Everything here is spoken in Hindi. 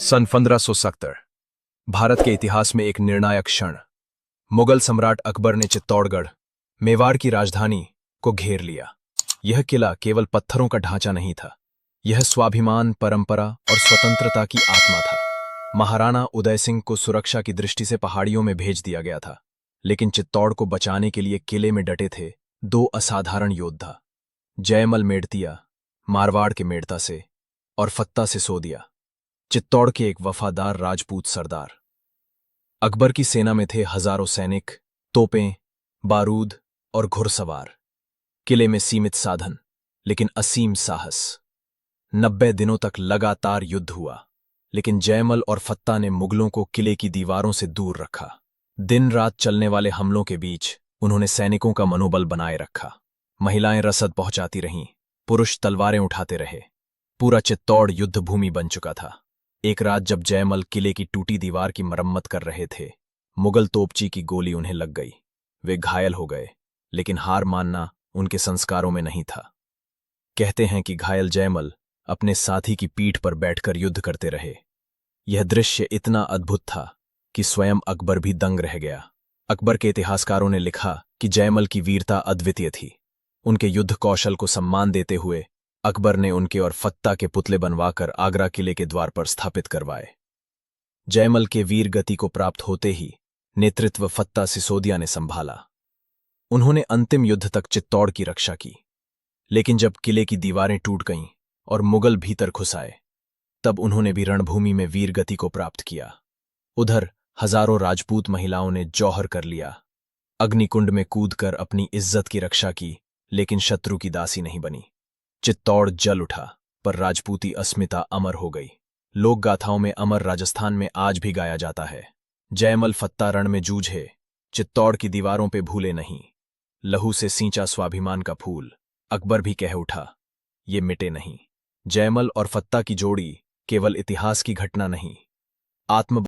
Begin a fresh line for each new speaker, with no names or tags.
सन 1570 भारत के इतिहास में एक निर्णायक क्षण। मुगल सम्राट अकबर ने चित्तौड़गढ़, मेवाड़ की राजधानी, को घेर लिया। यह किला केवल पत्थरों का ढांचा नहीं था, यह स्वाभिमान, परंपरा और स्वतंत्रता की आत्मा था। महाराणा उदय सिंह को सुरक्षा की दृष्टि से पहाड़ियों में भेज दिया गया था, लेकिन चित्तौड़ को बचाने के लिए किले में डटे थे दो असाधारण योद्धा, जयमल मेड़तिया, मारवाड़ के मेड़ता से, और फत्ता सिसोदिया, चित्तौड़ के एक वफादार राजपूत सरदार। अकबर की सेना में थे हजारों सैनिक, तोपें, बारूद और घुड़सवार। किले में सीमित साधन, लेकिन असीम साहस। 90 दिनों तक लगातार युद्ध हुआ, लेकिन जयमल और फत्ता ने मुगलों को किले की दीवारों से दूर रखा। दिन रात चलने वाले हमलों के बीच उन्होंने सैनिकों का मनोबल बनाए रखा। महिलाएं रसद पहुंचाती रहीं, पुरुष तलवारें उठाते रहे। पूरा चित्तौड़ युद्ध भूमि बन चुका था। एक रात जब जयमल किले की टूटी दीवार की मरम्मत कर रहे थे, मुगल तोपची की गोली उन्हें लग गई। वे घायल हो गए, लेकिन हार मानना उनके संस्कारों में नहीं था। कहते हैं कि घायल जयमल अपने साथी की पीठ पर बैठकर युद्ध करते रहे। यह दृश्य इतना अद्भुत था कि स्वयं अकबर भी दंग रह गया। अकबर के इतिहासकारों ने लिखा कि जयमल की वीरता अद्वितीय थी। उनके युद्ध कौशल को सम्मान देते हुए अकबर ने उनके और फत्ता के पुतले बनवाकर आगरा किले के द्वार पर स्थापित करवाए। जयमल के वीर गति को प्राप्त होते ही नेतृत्व फत्ता सिसोदिया ने संभाला। उन्होंने अंतिम युद्ध तक चित्तौड़ की रक्षा की, लेकिन जब किले की दीवारें टूट गईं और मुगल भीतर घुस आए, तब उन्होंने भी रणभूमि में वीर गति को प्राप्त किया। उधर हजारों राजपूत महिलाओं ने जौहर कर लिया, अग्निकुंड में कूदकर अपनी इज्जत की रक्षा की, लेकिन शत्रु की दासी नहीं बनी। चित्तौड़ जल उठा, पर राजपूती अस्मिता अमर हो गई। लोक गाथाओं में अमर राजस्थान में आज भी गाया जाता है, जयमल फत्ता रण में जूझे, चित्तौड़ की दीवारों पे भूले नहीं, लहू से सींचा स्वाभिमान का फूल। अकबर भी कह उठा, ये मिटे नहीं। जयमल और फत्ता की जोड़ी केवल इतिहास की घटना नहीं, आत्म